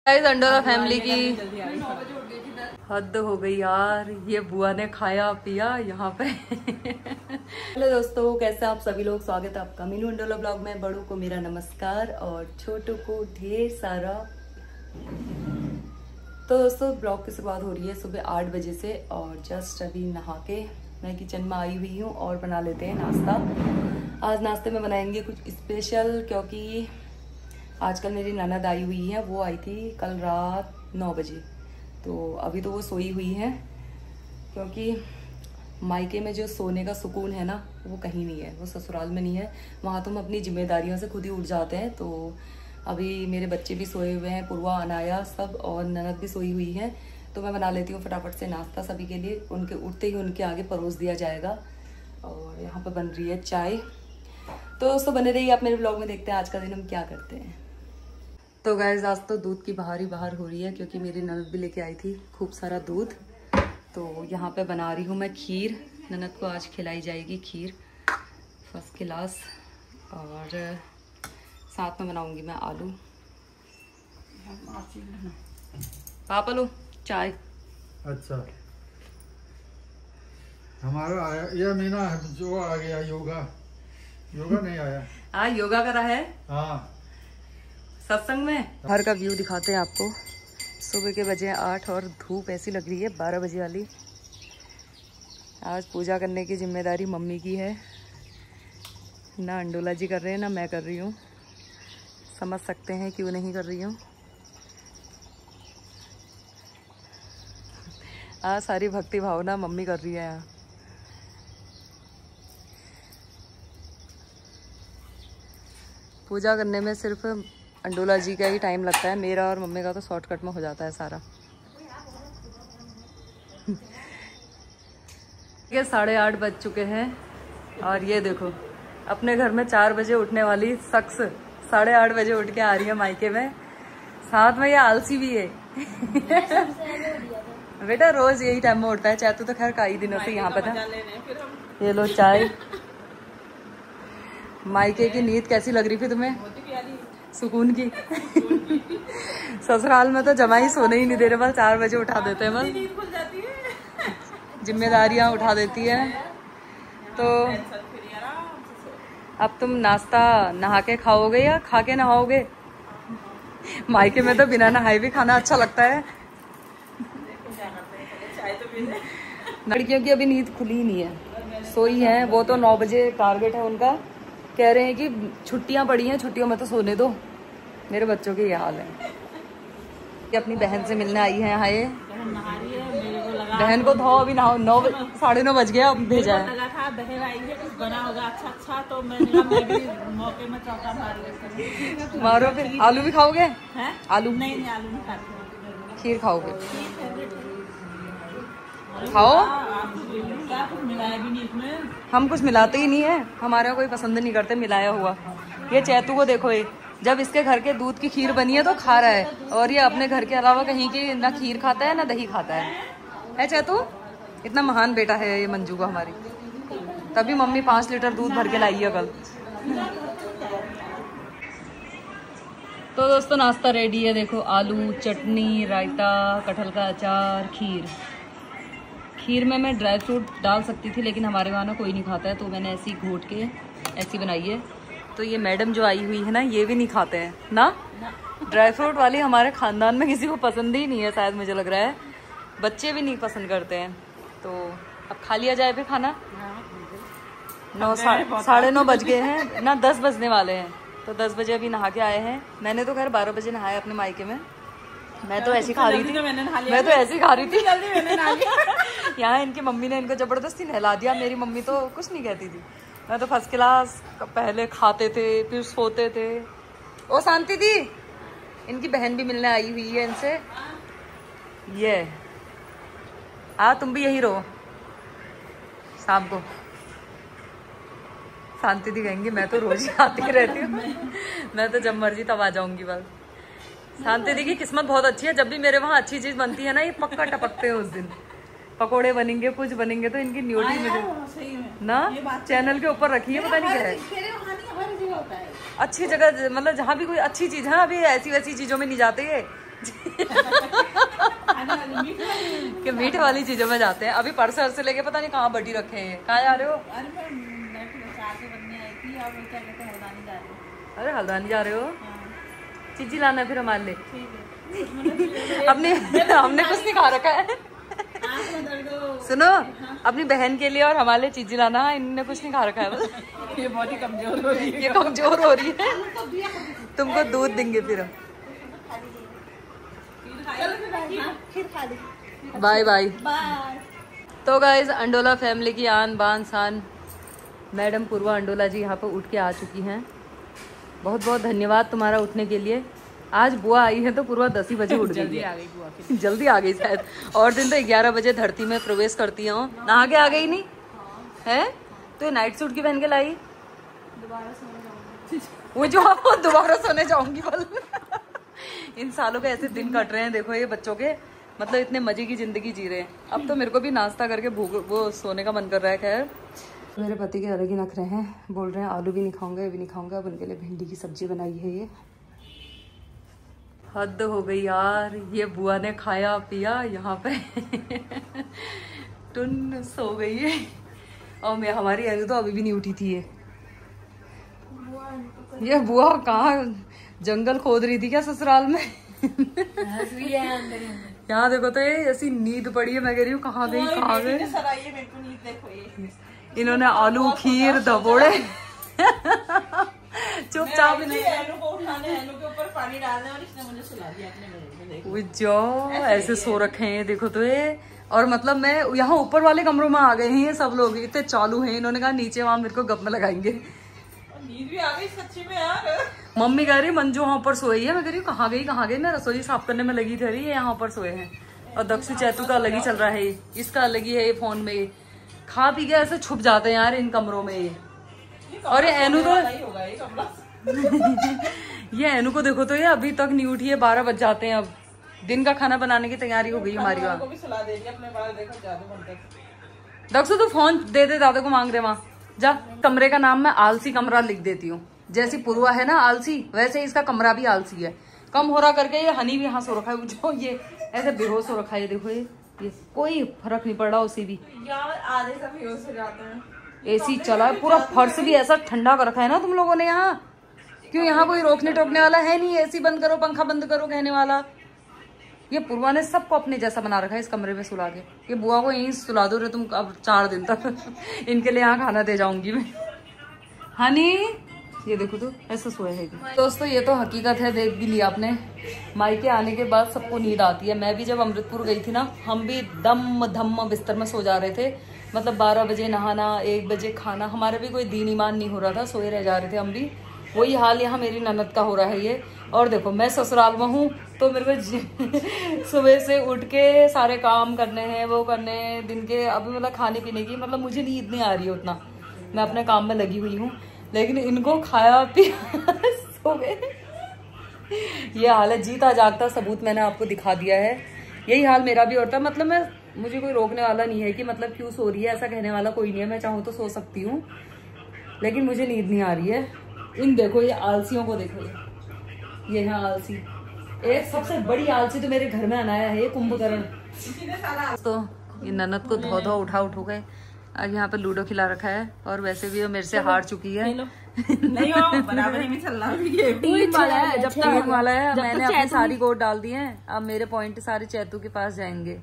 अंडोला family की हद हो गई यार, ये बुआ ने खाया पिया यहाँ पे। हेलो दोस्तों, कैसे आप सभी लोग, स्वागत है आपका मीनू अंडोला ब्लॉग में। बड़ों को मेरा नमस्कार और छोटों को ढेर सारा। तो दोस्तों ब्लॉग की शुरुआत हो रही है सुबह 8 बजे से और जस्ट अभी नहा के मैं किचन में आई हुई हूँ और बना लेते हैं नाश्ता। आज नाश्ते में बनाएंगे कुछ स्पेशल, क्योंकि आजकल मेरी ननद आई हुई है। वो आई थी कल रात 9 बजे, तो अभी तो वो सोई हुई है, क्योंकि मायके में जो सोने का सुकून है ना वो कहीं नहीं है, वो ससुराल में नहीं है। वहाँ तो हम अपनी जिम्मेदारियों से खुद ही उठ जाते हैं। तो अभी मेरे बच्चे भी सोए हुए हैं, पूर्वा अनाया सब, और ननद भी सोई हुई है। तो मैं बना लेती हूँ फटाफट से नाश्ता सभी के लिए। उनके उठते ही उनके आगे परोस दिया जाएगा। और यहाँ पर बन रही है चाय। तो दोस्तों बने रहिए आप मेरे ब्लॉग में, देखते हैं आज का दिन हम क्या करते हैं। तो गाइस आज तो दूध की बाहर ही बाहर हो रही है, क्योंकि मेरी ननद भी लेके आई थी खूब सारा दूध। तो यहाँ पे बना रही हूँ मैं खीर। ननद को आज खिलाई जाएगी खीर फर्स्ट क्लास। और साथ में बनाऊंगी मैं आलू। पापा लो चाय। अच्छा हमारा आया ये मीना जो आ गया, योगा नहीं आया। आज योगा करा है हाँ सत्संग में। बाहर का व्यू दिखाते हैं आपको। सुबह के बजे 8 और धूप ऐसी लग रही है 12 बजे वाली। आज पूजा करने की जिम्मेदारी मम्मी की है, ना अंडोला जी कर रहे हैं ना मैं कर रही हूँ। समझ सकते हैं क्यों नहीं कर रही हूँ। आज सारी भक्ति भावना मम्मी कर रही है यहाँ। पूजा करने में सिर्फ अंडोला जी का ही टाइम लगता है, मेरा और मम्मी का तो शॉर्टकट में हो जाता है सारा। ये 8:30 बज चुके हैं और ये देखो अपने घर में 4 बजे उठने वाली शख्स 8:30 बजे उठ के आ रही है मायके में। साथ में ये आलसी भी है। बेटा रोज यही टाइम में उठता है। चाय तो खैर कई दिनों से यहाँ पे था। ये लो चाय। मायके की नींद कैसी लग रही थी तुम्हें? सुकून की। ससुराल में तो जमा ही सोने ही नहीं दे रहे, बस 4 बजे उठा देते हैं, बस जिम्मेदारियां उठा देती है। तो अब तुम नाश्ता नहा के खाओगे या खा के नहाओगे? मायके में तो बिना नहाए भी खाना अच्छा लगता है। लड़कियों की अभी नींद खुली ही नहीं है, सोई है। वो तो 9 बजे टारगेट है उनका। कह रहे हैं कि छुट्टियां पड़ी हैं, छुट्टियों में तो सोने दो। मेरे बच्चों के ये हाल है। ये अपनी बहन से मिलने आई है यहाँ। ये बहन को धो अभी 9:30 बज गया, अब भेजा है। तो मौके में चौका मारो फिर। आलू भी खाओगे? आलू नहीं आलू नहीं खाते। खीर खाओगे? खाओ। मिलाया भी नहीं इसमें। हम कुछ मिलाते ही नहीं है, हमारे कोई पसंद नहीं करते मिलाया हुआ। ये चैतू को देखो, ये जब इसके घर के दूध की खीर बनी है तो खा रहा है, और ये अपने घर के अलावा कहीं की ना खीर खाता है ना दही खाता है चैतू? इतना महान बेटा है ये मंजू का हमारी। तभी मम्मी 5 लीटर दूध भर के लाई है कल। तो दोस्तों नाश्ता रेडी है। देखो आलू, चटनी, रायता, कटहल का अचार, खीर में मैं ड्राई फ्रूट डाल सकती थी, लेकिन हमारे वहाँ ना कोई नहीं खाता है, तो मैंने ऐसी घोट के ऐसी बनाई है। तो ये मैडम जो आई हुई है ना, ये भी नहीं खाते हैं ना ड्राई फ्रूट वाली। हमारे खानदान में किसी को पसंद ही नहीं है शायद, मुझे लग रहा है। बच्चे भी नहीं पसंद करते हैं। तो अब खा लिया जाए फिर खाना। 9:30 बज गए हैं ना, 10 बजने वाले हैं। तो 10 बजे अभी नहा के आए हैं। मैंने तो खैर 12 बजे नहाया अपने मायके में। मैं तो ऐसी खा रही थी, यहाँ इनकी मम्मी ने इनको जबरदस्ती नहला दिया। मेरी मम्मी तो कुछ नहीं कहती थी। मैं तो फर्स्ट क्लास पहले खाते थे फिर सोते थे। ओ शांति दी, इनकी बहन भी मिलने आई हुई है इनसे। ये तुम भी यही रहो शाम को। शांति दी कहेंगी मैं तो रोज ही आती रहती हूँ। मैं तो जब मर्जी तब आ जाऊंगी बस। शांति दी की किस्मत बहुत अच्छी है, जब भी मेरे वहाँ अच्छी चीज बनती है ना, ये पक्का टपकते हैं उस दिन। पकोड़े बनेंगे, कुछ बनेंगे, तो इनकी न्यूटी मुझे ना चैनल के ऊपर रखी है, पता नहीं क्या है। अच्छी जगह मतलब जहाँ भी कोई अच्छी चीज है, अभी ऐसी वैसी चीजों में नहीं जाते ये, कि मीठे वाली चीजों में जाते हैं। अभी परसों से लेके पता नहीं कहाँ बटी रखे हैं। कहाँ जा रहे हो? अरे हल्द्वानी जा रहे हो? चीजी लाना है फिर हमारे लिए। अपने हमने कुछ नहीं खा रखा है। सुनो, अपनी बहन के लिए और हमारे लिए चीजी लाना। इन्होंने कुछ नहीं खा रखा है बस। ये बहुत ही कमजोर हो रही है। ये कमजोर हो रही है। तुमको दूध देंगे फिर। Bye bye. तो गाइज अंडोला फैमिली की आन बान शान मैडम पूर्वा अंडोला जी यहाँ पर उठ के आ चुकी हैं। बहुत बहुत धन्यवाद तुम्हारा उठने के लिए। आज बुआ आई है तो पूर्वा 10 ही बजे उठ गई। जल्दी आ गई बुआ की। जल्दी आ गई शायद। और दिन तो 11 बजे धरती में प्रवेश करती हूँ। नहा के आ गई नहीं है तो ये नाइट सूट की पहन के लाई। वो जो आपको दोबारा सोने जाऊंगी बोल। इन सालों के ऐसे दिन कट रहे हैं। देखो ये बच्चों के मतलब इतने मजे की जिंदगी जी रहे हैं। अब तो मेरे को भी नाश्ता करके भूख वो सोने का मन कर रहा है। खैर मेरे पति के अलग ही नखरे हैं। बोल रहे हैं आलू भी नहीं खाऊंगा, ये भी नहीं खाऊंगा। अब उनके लिए भिंडी की सब्जी बनाई है। ये हद हो गई यार। ये बुआ ने खाया पिया यहाँ पे टुन सो गई है। और मैं हमारी अनु तो अभी भी नहीं उठी थी। ये बुआ कहाँ जंगल खोद रही थी क्या ससुराल में? यहाँ देखो तो ये ऐसी नींद पड़ी है। मैं कह रही हूँ कहाँ गई कहाँ गई। इन्होंने आलू खीर दबोड़े चुपचाप जाओ ऐसे सो रखे हैं। देखो तो ये। और मतलब मैं यहाँ ऊपर वाले कमरों में आ गए हैं। ये सब लोग इतने चालू हैं। इन्होंने कहा नीचे वहां मेरे को गप में लगाएंगे। नींद भी आ गई सच्ची में यार। मम्मी कह रही मंजू वहाँ पर सोई है। मैं कह रही हूँ कहाँ गई कहाँ गई। मैं रसोई साफ करने में लगी थी। ये यहाँ पर सोए हैं। और दक्षु चैतू का अलग ही चल रहा है। इसका अलग ही है ये फोन में। खा पी के ऐसे छुप जाते हैं यार इन कमरों में। और ये एनू तो ये एनू को देखो तो ये अभी तक नहीं उठी है। 12 बज जाते हैं। अब दिन का खाना बनाने की तैयारी हो गई हमारी। वहाँ दक्षु तू फोन दे दे दादा को मांग रहे वहाँ जा। कमरे का नाम मैं आलसी कमरा लिख देती हूँ। जैसी पूर्वा है ना आलसी वैसे इसका कमरा भी आलसी है। कम हो रहा करके ये हनी भी यहाँ सो रखा है। जो ये ऐसे बेहोश हो रखा है। देखो ये कोई फर्क नहीं पड़ रहा उसे भी। यार आधे सब बेहोश हो जाते हैं। एसी चला है। पूरा फर्श भी ऐसा ठंडा कर रखा है ना तुम लोगों ने यहाँ। क्यों यहाँ कोई रोकने टोकने वाला है नहीं। एसी बंद करो पंखा बंद करो कहने वाला। ये पूर्वा ने सबको अपने जैसा बना रखा है इस कमरे में सुला के। ये बुआ को यहीं सुला दो रे तुम अब 4 दिन तक। इनके लिए यहाँ खाना दे जाऊंगी मैं। हनी ये देखो तो ऐसा सोया है। दोस्तों ये तो हकीकत है। देख भी लिया आपने। मायके आने के बाद सबको नींद आती है। मैं भी जब अमृतपुर गई थी ना हम भी दम धम्म बिस्तर में सो जा रहे थे। मतलब 12 बजे नहाना 1 बजे खाना। हमारा भी कोई दीन ईमान नहीं हो रहा था। सोए रह जा रहे थे हम भी। वही हाल यहाँ मेरी ननद का हो रहा है ये। और देखो मैं ससुराल में हूँ तो मेरे को सुबह से उठ के सारे काम करने हैं वो करने हैं दिन के। अभी मतलब खाने पीने की मतलब मुझे नींद नहीं आ रही है उतना। मैं अपने काम में लगी हुई हूँ। लेकिन इनको खाया पिया सो गए। ये हाल है। जीता जागता सबूत मैंने आपको दिखा दिया है। यही हाल मेरा भी होता है। मतलब मुझे कोई रोकने वाला नहीं है कि मतलब क्यों सो रही है। ऐसा कहने वाला कोई नहीं है। मैं चाहूँ तो सो सकती हूँ लेकिन मुझे नींद नहीं आ रही है। इन देखो ये आलसियों को देखो। ये है आलसी। एक सबसे बड़ी आलसी तो मेरे घर में अनाया है ये कुंभकर्ण। तो ये ननद को धो धो उठा उठो गए। आज यहाँ पे लूडो खिला रखा है। और वैसे भी वो मेरे से हार चुकी है। नहीं हो बराबरी में चल रहा है। टीम वाला है। जब टीम वाला है मैंने अपनी सारी गोट डाल दी है। अब मेरे पॉइंट सारे चैतू के पास जाएंगे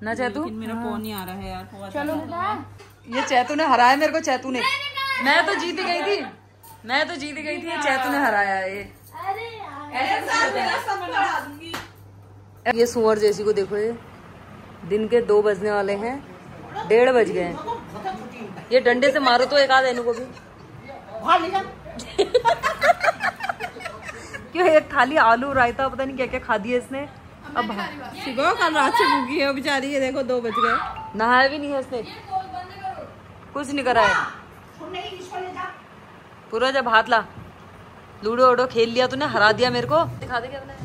ना। चैतू मेरा फोन नहीं आ रहा है यार। चलो ये चैतू ने हराया मेरे को। चैतू ने मैं तो जीत गई थी। ये चैतू ने हराया ये सुअर जैसी को देखो। ये दिन के 2 बजने वाले हैं। 1:30 बज गए हैं। ये डंडे से मारो तो एक आध एनु को भी। क्यों एक थाली आलू रायता पता नहीं क्या क्या खा दिया इसने। अब शिगो कल रात से भूखी है बेचारी। ये देखो 2 बज गए। नहाया भी नहीं है इसने। कुछ नहीं करा है। पूरा जब हाथ ला लूडो वूडो खेल लिया तूने। हरा दिया मेरे को। दिखा दे क्या बनाया।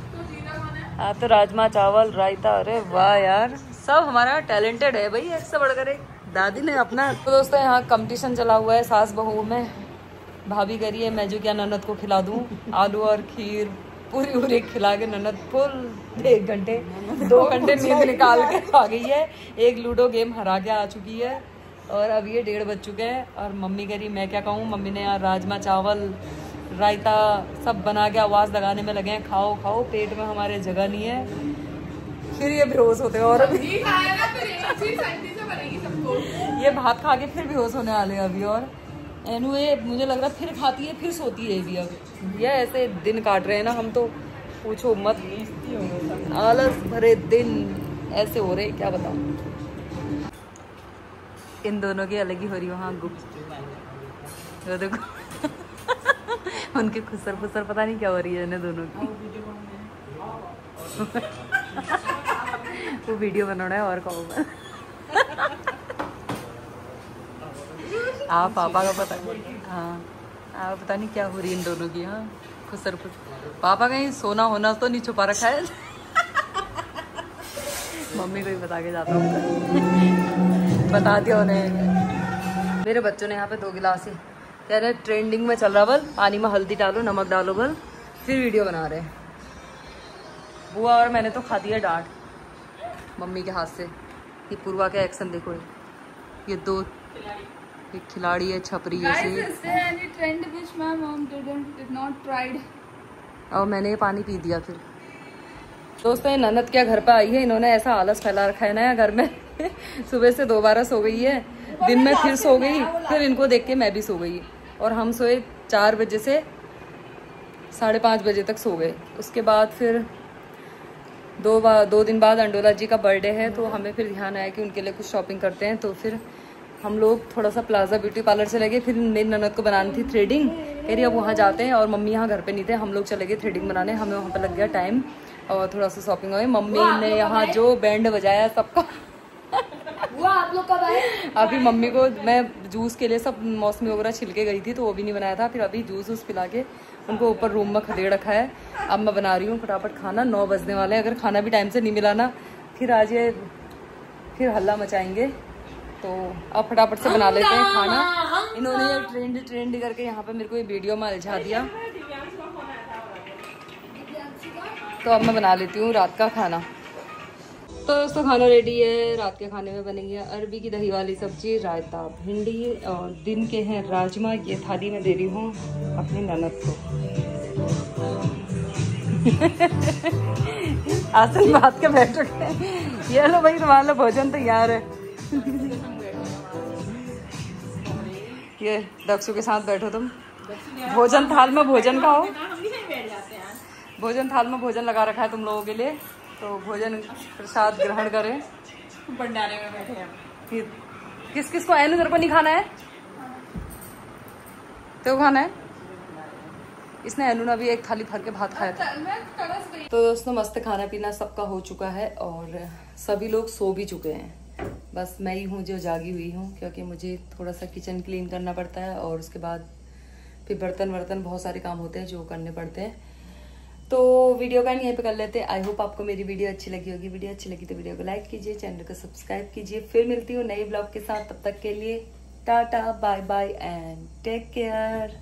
आप तो राजमा चावल रायता। अरे वाह यार सब हमारा टैलेंटेड है भाई। एक से बढ़कर एक। दादी ने अपना। तो दोस्तों यहाँ कंपटीशन चला हुआ है सास बहू में। भाभी करिए मैं जो क्या ननद को खिला दूं आलू और खीर पूरी खिला के ननद फुल 1 घंटे 2 घंटे नींद निकाल के आ गई है। एक लूडो गेम हरा के आ चुकी है और अब ये 1:30 बज चुके हैं और मम्मी कह रही मैं क्या कहूँ, मम्मी ने यार राजमा चावल रायता सब बना के आवाज़ लगाने में लगे हैं, खाओ खाओ, पेट में हमारे जगह नहीं है। फिर ये बेहोश होते हैं और ये भात खा के फिर बेहोश होने वाले हैं अभी। और एनू ये मुझे लग रहा है फिर खाती है फिर सोती है भी। अब ये ऐसे दिन काट रहे हैं ना हम, तो पूछो मत, आलस भरे दिन ऐसे हो रहे क्या बताऊं। इन दोनों की अलग ही हो रही वहाँ गुप्त देखो उनके खुसर फुसर पता नहीं क्या हो रही है इन्हें दोनों की। वो वीडियो बनाना है और कहो मैं आप पापा का पता नहीं। हाँ आप पता नहीं क्या हो रही है इन दोनों की। हाँ खुसर फुसर। पापा कहीं सोना होना तो नहीं छुपा रखा है मम्मी को ही बता के जाता हूँ बता दिया उन्हें। मेरे बच्चों ने यहाँ पे 2 गिलास ही कह रहे ट्रेंडिंग में चल रहा बल, पानी में हल्दी डालो नमक डालो बल, फिर वीडियो बना रहे हैं। बुआ और मैंने तो खा दिया डांट मम्मी के हाथ से। ये पूर्वा के एक्शन देखो, ये 2 एक खिलाड़ी है छपरी है और मैंने ये पानी पी दिया। फिर दोस्तों ये ननद क्या घर पे आई है, इन्होंने ऐसा आलस फैला रखा है ना घर में सुबह से 2 बार सो गई है, दिन में फिर सो गई, फिर इनको देख के मैं भी सो गई और हम सोए 4 बजे से 5:30 बजे तक सो गए। उसके बाद फिर 2 दिन बाद अंडोला जी का बर्थडे है, तो हमें फिर ध्यान आया कि उनके लिए कुछ शॉपिंग करते हैं। तो फिर हम लोग थोड़ा सा प्लाजा ब्यूटी पार्लर चले गए। फिर मेरी ननद को बनानी थी थ्रेडिंग, कह रही अब वहाँ जाते हैं, और मम्मी यहाँ घर पे नहीं थे, हम लोग चले गए थ्रेडिंग बनाने। हमें वहाँ पे लग गया टाइम और थोड़ा सा शॉपिंग हुई। मम्मी ने यहाँ जो बैंड बजाया सबका आप लोग कब आए? अभी मम्मी को मैं जूस के लिए सब मौसमी वगैरह छिलके गई थी तो वो भी नहीं बनाया था। फिर अभी जूस पिला के उनको ऊपर रूम में खदेड़ रखा है। अब मैं बना रही हूँ फटाफट खाना, 9 बजने वाले हैं। अगर खाना भी टाइम से नहीं मिला ना फिर आज ये फिर हल्ला मचाएंगे, तो अब फटाफट से बना लेते हैं खाना। इन्होंने ये ट्रेंड करके यहाँ पे मेरे को ये वीडियो में उलझा दिया, तो अब मैं बना लेती हूँ रात का खाना। तो दोस्तों खाना रेडी है। रात के खाने में बनेंगे अरबी की दही वाली सब्जी, रायता, भिंडी और दिन के हैं राजमा। ये थाली में दे रही हूँ अपनी ननद को आसन बात के बैठ चुके। ये लो भाई तुम्हारा भोजन तैयार है ये दक्षु के साथ बैठो तुम, भोजन थाल में भोजन खाओ। भोजन थाल में भोजन लगा रखा है तुम लोगों के लिए, तो भोजन प्रसाद ग्रहण करें। भंडारे में बैठे हैं। किस किस को एनु, तेरे को नहीं खाना है? तो खाना है? इसने एनु ने भी एक थाली भर के भात खाया था। तो दोस्तों मस्त खाना पीना सबका हो चुका है और सभी लोग सो भी चुके हैं। बस मैं ही हूँ जो जागी हुई हूँ, क्योंकि मुझे थोड़ा सा किचन क्लीन करना पड़ता है और उसके बाद फिर बर्तन बहुत सारे काम होते हैं जो करने पड़ते हैं। तो वीडियो का यहीं पे कर लेते हैं। आई होप आपको मेरी वीडियो अच्छी लगी होगी। वीडियो अच्छी लगी तो वीडियो को लाइक कीजिए, चैनल को सब्सक्राइब कीजिए। फिर मिलती हूँ नए ब्लॉग के साथ, तब तक के लिए tata bye bye and take care.